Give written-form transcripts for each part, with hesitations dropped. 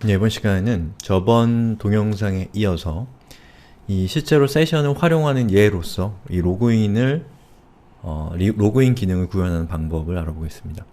네, 이번 시간에는 저번 동영상에 이어서 이 실제로 세션을 활용하는 예로서 이 로그인 기능을 구현하는 방법을 알아보겠습니다.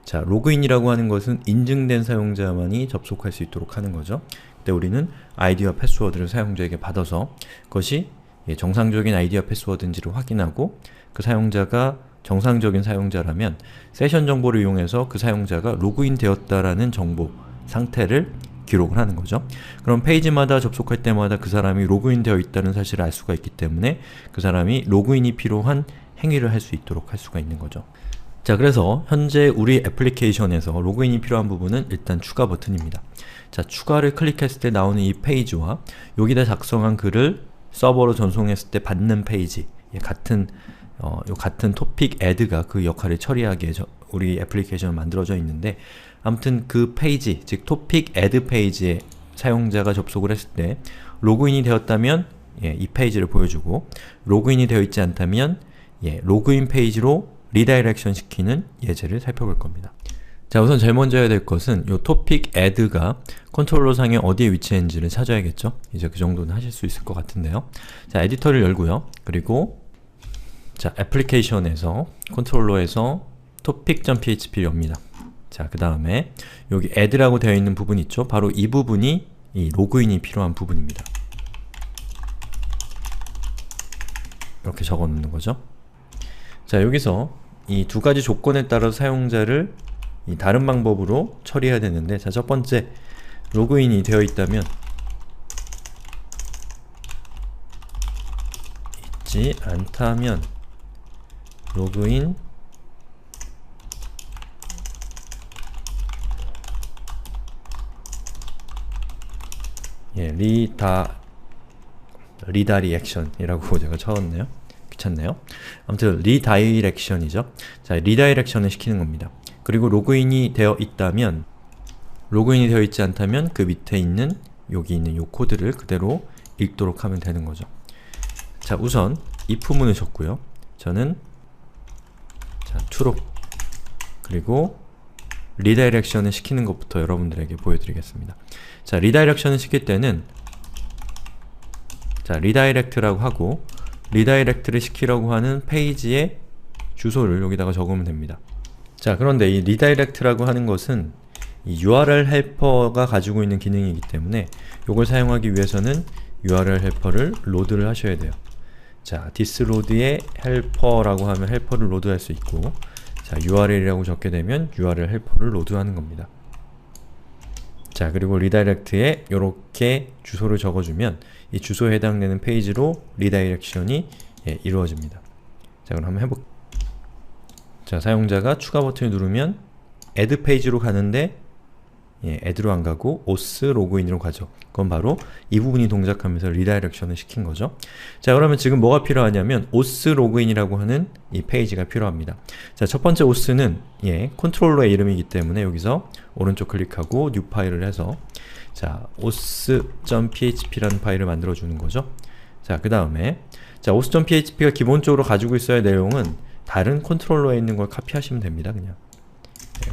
자, 로그인이라고 하는 것은 인증된 사용자만이 접속할 수 있도록 하는 거죠. 그때 우리는 아이디와 패스워드를 사용자에게 받아서 그것이 정상적인 아이디와 패스워드인지를 확인하고 그 사용자가 정상적인 사용자라면 세션 정보를 이용해서 그 사용자가 로그인 되었다라는 정보, 상태를 기록을 하는 거죠. 그럼 페이지마다 접속할 때마다 그 사람이 로그인 되어 있다는 사실을 알 수가 있기 때문에 그 사람이 로그인이 필요한 행위를 할 수 있도록 할 수가 있는 거죠. 자, 그래서 현재 우리 애플리케이션에서 로그인이 필요한 부분은 일단 추가 버튼입니다. 자, 추가를 클릭했을 때 나오는 이 페이지와 여기다 작성한 글을 서버로 전송했을 때 받는 페이지, 같은 토픽 애드가 그 역할을 처리하기 위해 우리 애플리케이션은 만들어져 있는데, 아무튼 그 페이지, 즉 토픽 애드 페이지에 사용자가 접속을 했을 때 로그인이 되었다면 이 페이지를 보여주고, 로그인이 되어 있지 않다면 로그인 페이지로 리다이렉션 시키는 예제를 살펴볼 겁니다. 자, 우선 제일 먼저 해야 될 것은 이 토픽 애드가 컨트롤러 상에 어디에 위치했는지를 찾아야겠죠? 이제 그 정도는 하실 수 있을 것 같은데요. 자, 에디터를 열고요. 그리고 자, 애플리케이션에서 컨트롤러에서 topic.php를 엽니다. 자, 그 다음에 여기 add라고 되어 있는 부분 있죠? 바로 이 부분이 이 로그인이 필요한 부분입니다. 이렇게 적어 놓는 거죠. 자, 여기서 이 두 가지 조건에 따라 사용자를 이 다른 방법으로 처리해야 되는데, 자, 첫 번째, 로그인이 되어 있다면 있지 않다면 로그인 리다이렉션이라고 제가 적었네요. 귀찮네요. 아무튼 리다이렉션이죠. 자, 리다이렉션을 시키는 겁니다. 그리고 로그인이 되어 있다면, 로그인이 되어 있지 않다면 그 밑에 있는 여기 있는 요 코드를 그대로 읽도록 하면 되는 거죠. 자, 우선 if문을 줬고요. 저는 true, 그리고 리다이렉션을 시키는 것부터 여러분들에게 보여드리겠습니다. 자, 리다이렉션을 시킬 때는 자, 리다이렉트라고 하고, 리다이렉트를 시키려고 하는 페이지의 주소를 여기다가 적으면 됩니다. 자, 그런데 이 리다이렉트라고 하는 것은 이 URL 헬퍼가 가지고 있는 기능이기 때문에 이걸 사용하기 위해서는 URL 헬퍼를 로드를 하셔야 돼요. 자, thisload의 헬퍼라고 하면 헬퍼를 로드할 수 있고, 자, URL이라고 적게 되면 URL 헬퍼를 로드하는 겁니다. 자, 그리고 리다이렉트에 이렇게 주소를 적어주면 이 주소에 해당되는 페이지로 리다이렉션이 이루어집니다. 자, 그럼 한번 해볼게요. 자, 사용자가 추가 버튼을 누르면 add 페이지로 가는데 add로 안 가고 auth 로그인으로 가죠. 그건 바로 이 부분이 동작하면서 리다이렉션을 시킨 거죠. 자, 그러면 지금 뭐가 필요하냐면 auth 로그인이라고 하는 이 페이지가 필요합니다. 자, 첫 번째 auth는 컨트롤러의 이름이기 때문에 여기서 오른쪽 클릭하고 new 파일을 해서 자, auth.php라는 파일을 만들어 주는 거죠. 자, 그 다음에 자, auth.php가 기본적으로 가지고 있어야 할 내용은 다른 컨트롤러에 있는 걸 카피하시면 됩니다. 그냥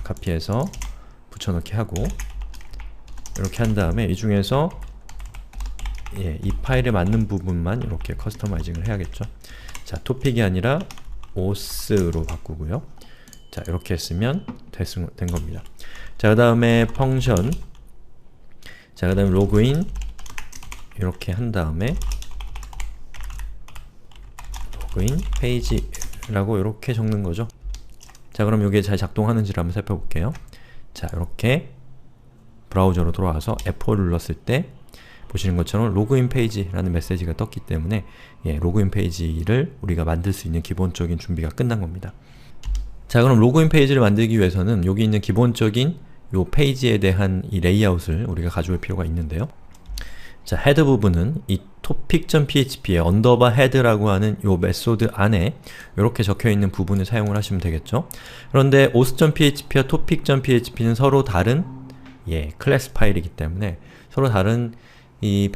카피해서 붙여넣기 하고, 이렇게 한 다음에 이 중에서 이 파일에 맞는 부분만 이렇게 커스터마이징을 해야겠죠. 자, 토픽이 아니라 auth로 바꾸고요. 자, 이렇게 했으면 된 겁니다. 자, 그 다음에 펑션, 자, 그 다음에 로그인 이렇게 한 다음에 로그인 페이지라고 이렇게 적는 거죠. 자, 그럼 이게 잘 작동하는지를 한번 살펴볼게요. 자, 이렇게 브라우저로 돌아와서 F4를 눌렀을 때 보시는 것처럼 로그인 페이지라는 메시지가 떴기 때문에 로그인 페이지를 우리가 만들 수 있는 기본적인 준비가 끝난 겁니다. 자, 그럼 로그인 페이지를 만들기 위해서는 여기 있는 기본적인 요 페이지에 대한 이 레이아웃을 우리가 가져올 필요가 있는데요. 자, 헤드 부분은 이 topic.php의 언더바 헤드라고 하는 요 메소드 안에 이렇게 적혀있는 부분을 사용을 하시면 되겠죠. 그런데 auth.php와 topic.php는 서로 다른 클래스 파일이기 때문에, 서로 다른 이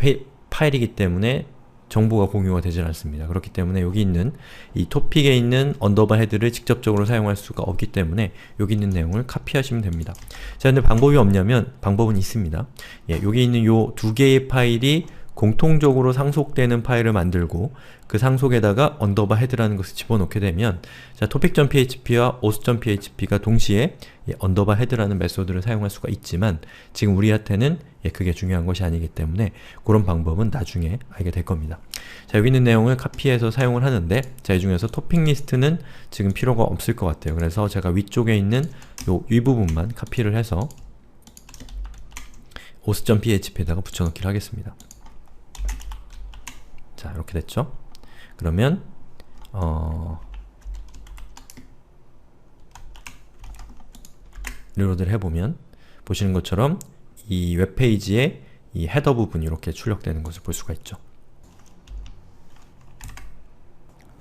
파일이기 때문에 정보가 공유가 되질 않습니다. 그렇기 때문에 여기 있는 이 토픽에 있는 언더바 헤드를 직접적으로 사용할 수가 없기 때문에 여기 있는 내용을 카피하시면 됩니다. 자, 근데 방법이 없냐면 방법은 있습니다. 예, 여기 있는 요 두 개의 파일이 공통적으로 상속되는 파일을 만들고 그 상속에다가 언더바 헤드라는 것을 집어넣게 되면 자, topic.php와 auth.php가 동시에 언더바 헤드라는 메소드를 사용할 수가 있지만 지금 우리한테는 그게 중요한 것이 아니기 때문에 그런 방법은 나중에 알게 될 겁니다. 자, 여기 있는 내용을 카피해서 사용을 하는데 자, 이 중에서 토픽 리스트는 지금 필요가 없을 것 같아요. 그래서 제가 위쪽에 있는 요 윗부분만 카피를 해서 auth.php에다가 붙여넣기를 하겠습니다. 자, 이렇게 됐죠? 그러면 리로드를 해보면 보시는 것처럼 이 웹페이지의 이 헤더 부분이 이렇게 출력되는 것을 볼 수가 있죠.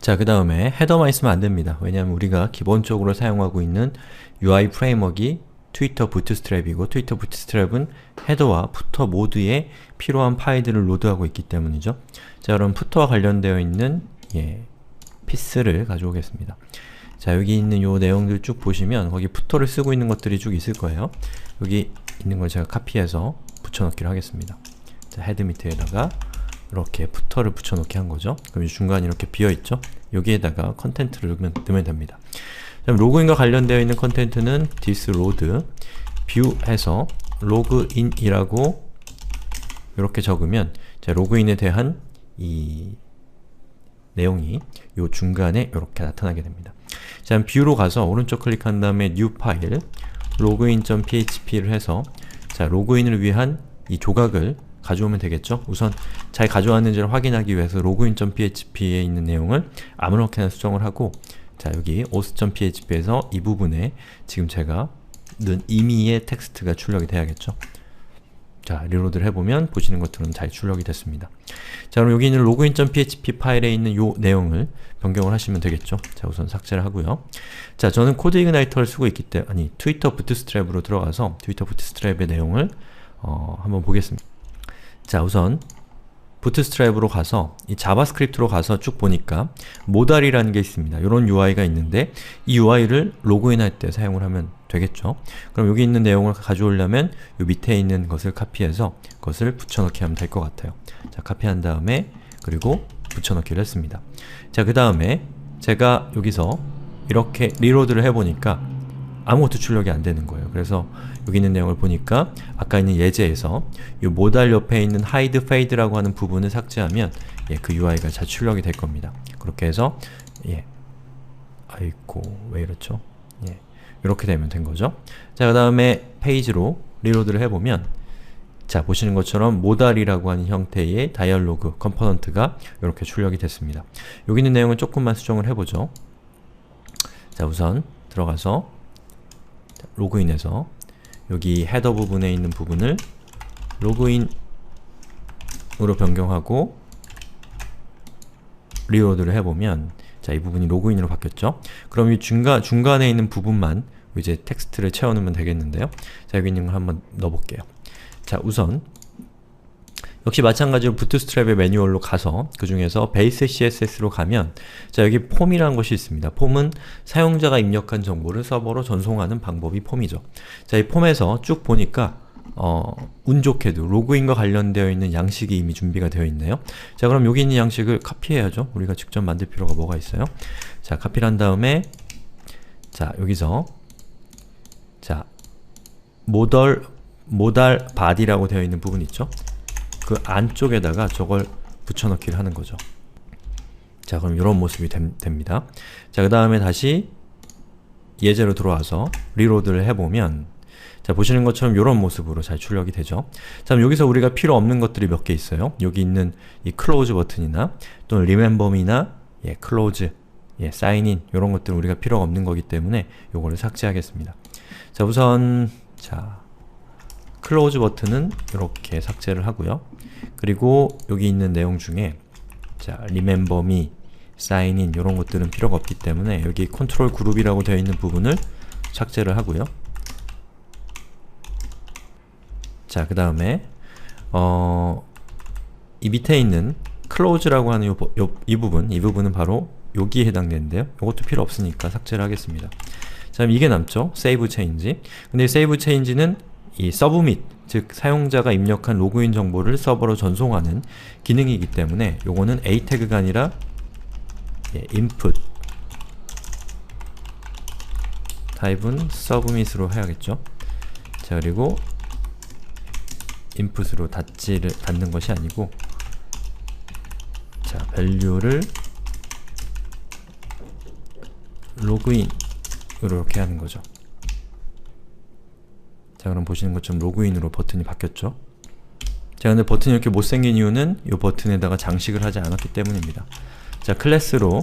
자, 그 다음에 헤더만 있으면 안됩니다. 왜냐하면 우리가 기본적으로 사용하고 있는 UI 프레임워크이 트위터 부트스트랩이고 트위터 부트스트랩은 헤더와 푸터 모두에 필요한 파일들을 로드하고 있기 때문이죠. 자, 그럼 푸터와 관련되어 있는 피스를 가져오겠습니다. 자, 여기 있는 요 내용들 쭉 보시면 거기 푸터를 쓰고 있는 것들이 쭉 있을 거예요. 여기 있는 걸 제가 카피해서 붙여넣기를 하겠습니다. 자, 헤드 밑에다가 이렇게 푸터를 붙여넣기 한 거죠. 그럼 중간이 이렇게 비어있죠? 여기에다가 컨텐트를 넣으면 됩니다. 그럼 로그인과 관련되어 있는 컨텐트는 this load view 해서 로그인이라고 이렇게 적으면 자, 로그인에 대한 이 내용이 요 중간에 이렇게 나타나게 됩니다. 자, 뷰로 가서 오른쪽 클릭한 다음에 new 파일 login.php를 해서 자, 로그인을 위한 이 조각을 가져오면 되겠죠? 우선 잘 가져왔는지를 확인하기 위해서 login.php에 있는 내용을 아무렇게나 수정을 하고 자, 여기 auth.php에서 이 부분에 지금 제가 넣은 임의의 텍스트가 출력이 돼야겠죠? 자, 리로드를 해보면 보시는 것처럼 잘 출력이 됐습니다. 자, 그럼 여기 있는 login.php 파일에 있는 요 내용을 변경을 하시면 되겠죠? 자, 우선 삭제를 하고요. 자, 저는 코드 이그나이터를 쓰고 있기 때문에 아니, 트위터 부트스트랩으로 들어가서 트위터 부트스트랩의 내용을 한번 보겠습니다. 자, 우선 부트스트랩으로 가서 이 자바스크립트로 가서 쭉 보니까 모달이라는 게 있습니다. 이런 UI가 있는데 이 UI를 로그인할 때 사용을 하면 되겠죠. 그럼 여기 있는 내용을 가져오려면 이 밑에 있는 것을 카피해서 그것을 붙여넣기 하면 될 것 같아요. 자, 카피한 다음에 그리고 붙여넣기를 했습니다. 자, 그 다음에 제가 여기서 이렇게 리로드를 해보니까 아무것도 출력이 안 되는 거예요. 그래서 여기 있는 내용을 보니까 아까 있는 예제에서 이 모달 옆에 있는 hide fade라고 하는 부분을 삭제하면 그 UI가 잘 출력이 될 겁니다. 그렇게 해서 아이고 왜 이렇죠? 이렇게 되면 된 거죠. 자, 그 다음에 페이지로 리로드를 해보면 자, 보시는 것처럼 모달이라고 하는 형태의 다이얼로그 컴포넌트가 이렇게 출력이 됐습니다. 여기 있는 내용은 조금만 수정을 해보죠. 자, 우선 들어가서 로그인해서 여기 헤더 부분에 있는 부분을 로그인으로 변경하고 리로드를 해보면 자, 이 부분이 로그인으로 바뀌었죠? 그럼 이 중간에 있는 부분만 이제 텍스트를 채워넣으면 되겠는데요. 자, 여기 있는 걸 한번 넣어볼게요. 자, 우선 역시 마찬가지로 부트스트랩의 매뉴얼로 가서 그 중에서 베이스 CSS로 가면 자, 여기 폼이라는 것이 있습니다. 폼은 사용자가 입력한 정보를 서버로 전송하는 방법이 폼이죠. 자, 이 폼에서 쭉 보니까 운 좋게도 로그인과 관련되어 있는 양식이 이미 준비가 되어 있네요. 자, 그럼 여기 있는 양식을 카피해야죠. 우리가 직접 만들 필요가 뭐가 있어요? 자, 카피를 한 다음에 자, 여기서 자, 모달 body라고 되어 있는 부분 있죠? 그 안쪽에다가 저걸 붙여넣기를 하는 거죠. 자, 그럼 이런 모습이 됩니다. 자, 그 다음에 다시 예제로 들어와서 리로드를 해보면 자, 보시는 것처럼 이런 모습으로 잘 출력이 되죠. 자, 그럼 여기서 우리가 필요 없는 것들이 몇 개 있어요. 여기 있는 이 클로즈 버튼이나 또는 rememberme나 클로즈, 사인인 이런 것들은 우리가 필요가 없는 거기 때문에 요거를 삭제하겠습니다. 자, 우선 자, 클로즈 버튼은 이렇게 삭제를 하고요. 그리고 여기 있는 내용 중에 자, remember me, sign in 이런 것들은 필요가 없기 때문에 여기 컨트롤 그룹이라고 되어 있는 부분을 삭제를 하고요. 자, 그 다음에 이 밑에 있는 close라고 하는 이 부분은 바로 여기에 해당되는데요. 이것도 필요 없으니까 삭제를 하겠습니다. 자, 그럼 이게 남죠? save change. 근데 save change는 이 submit, 즉 사용자가 입력한 로그인 정보를 서버로 전송하는 기능이기 때문에 요거는 a 태그가 아니라 input 타입은 submit으로 해야겠죠. 자, 그리고 input으로 닫는 것이 아니고, 자, value를 로그인으로 이렇게 하는 거죠. 자, 그럼 보시는 것처럼 로그인으로 버튼이 바뀌었죠. 자, 근데 버튼이 이렇게 못생긴 이유는 이 버튼에다가 장식을 하지 않았기 때문입니다. 자, 클래스로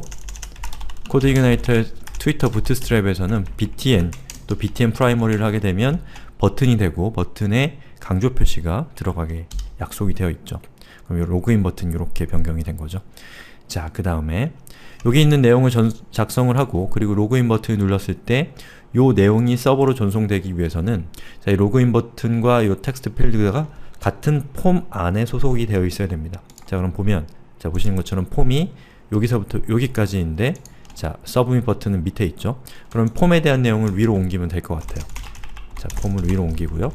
코드 이그나이터 트위터 부트스트랩에서는 btn 또 btn 프라이머리를 하게 되면 버튼이 되고 버튼에 강조 표시가 들어가게 약속이 되어 있죠. 그럼 이 로그인 버튼 이렇게 변경이 된 거죠. 자, 그 다음에 여기 있는 내용을 작성을 하고, 그리고 로그인 버튼을 눌렀을 때 이 내용이 서버로 전송되기 위해서는, 자, 이 로그인 버튼과 이 텍스트 필드가 같은 폼 안에 소속이 되어 있어야 됩니다. 자, 그럼 보면, 자, 보시는 것처럼 폼이 여기서부터 여기까지인데, 자, 서브밋 버튼은 밑에 있죠. 그럼 폼에 대한 내용을 위로 옮기면 될 것 같아요. 자, 폼을 위로 옮기고요.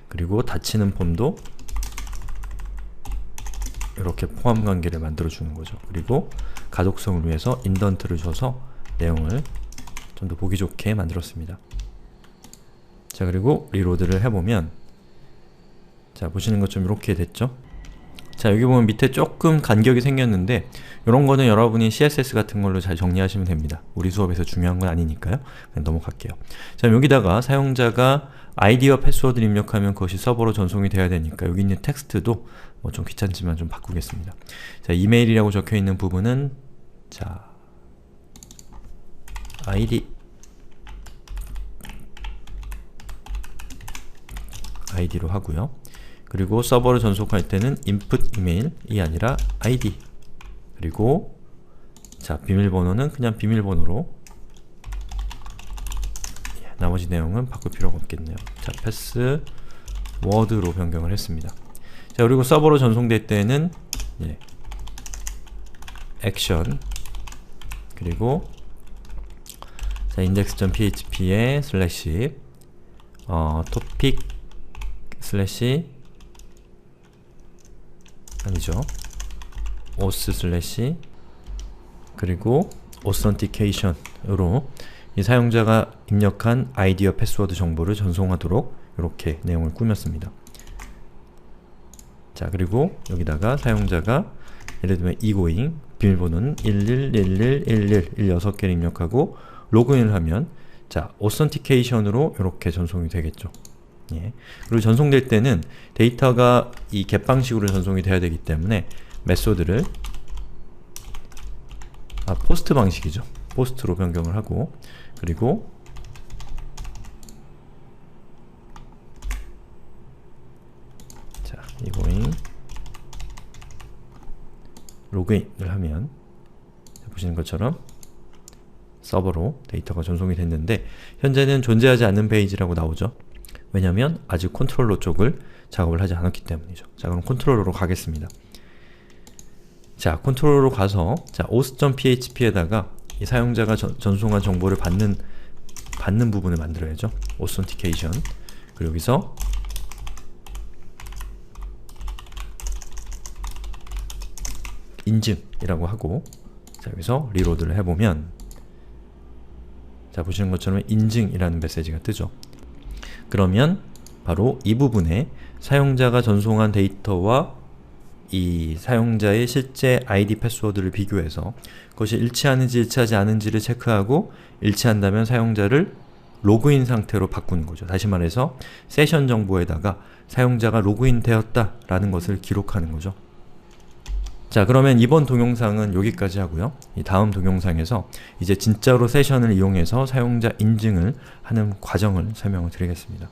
그리고 닫히는 폼도 이렇게 포함 관계를 만들어 주는 거죠. 그리고 가독성을 위해서 인던트를 줘서 내용을 좀 더 보기 좋게 만들었습니다. 자, 그리고 리로드를 해보면, 자, 보시는 것처럼 이렇게 됐죠. 자, 여기 보면 밑에 조금 간격이 생겼는데 이런 거는 여러분이 CSS 같은 걸로 잘 정리하시면 됩니다. 우리 수업에서 중요한 건 아니니까요. 그냥 넘어갈게요. 자, 여기다가 사용자가 아이디와 패스워드를 입력하면 그것이 서버로 전송이 돼야 되니까 여기 있는 텍스트도 뭐 좀 귀찮지만 좀 바꾸겠습니다. 자, 이메일이라고 적혀 있는 부분은, 자, id로 하고요. 그리고 서버로 전송할 때는 input email이 아니라 id, 그리고 자, 비밀번호는 그냥 비밀번호로, 나머지 내용은 바꿀 필요가 없겠네요. 자, 패스워드로 변경을 했습니다. 자, 그리고 서버로 전송될 때는 액션, 그리고 자, index.php에 슬래시 topic 슬래시 아니죠, auth 슬래시 그리고 authentication으로 이 사용자가 입력한 아이디와 패스워드 정보를 전송하도록 이렇게 내용을 꾸몄습니다. 자, 그리고 여기다가 사용자가 예를 들면 egoing, 비밀번호는 111111 6개를 입력하고 로그인을 하면, 자, authentication으로 이렇게 전송이 되겠죠. 예. 그리고 전송될 때는 데이터가 이 get 방식으로 전송이 돼야 되기 때문에 메소드를 포스트 방식이죠. 포스트로 변경을 하고, 그리고 자, egoing 로그인을 하면 보시는 것처럼 서버로 데이터가 전송이 됐는데 현재는 존재하지 않는 페이지라고 나오죠. 왜냐면 아직 컨트롤러 쪽을 작업을 하지 않았기 때문이죠. 자, 그럼 컨트롤러로 가겠습니다. 자, 컨트롤러로 가서, 자, auth.php에다가 이 사용자가 전송한 정보를 받는 부분을 만들어야죠. authentication. 그리고 여기서 인증이라고 하고, 자, 여기서 리로드를 해보면, 자, 보시는 것처럼 인증이라는 메시지가 뜨죠. 그러면 바로 이 부분에 사용자가 전송한 데이터와 이 사용자의 실제 아이디 패스워드를 비교해서 그것이 일치하는지 일치하지 않은지를 체크하고, 일치한다면 사용자를 로그인 상태로 바꾸는 거죠. 다시 말해서 세션 정보에다가 사용자가 로그인 되었다 라는 것을 기록하는 거죠. 자, 그러면 이번 동영상은 여기까지 하고요. 이 다음 동영상에서 이제 진짜로 세션을 이용해서 사용자 인증을 하는 과정을 설명을 드리겠습니다.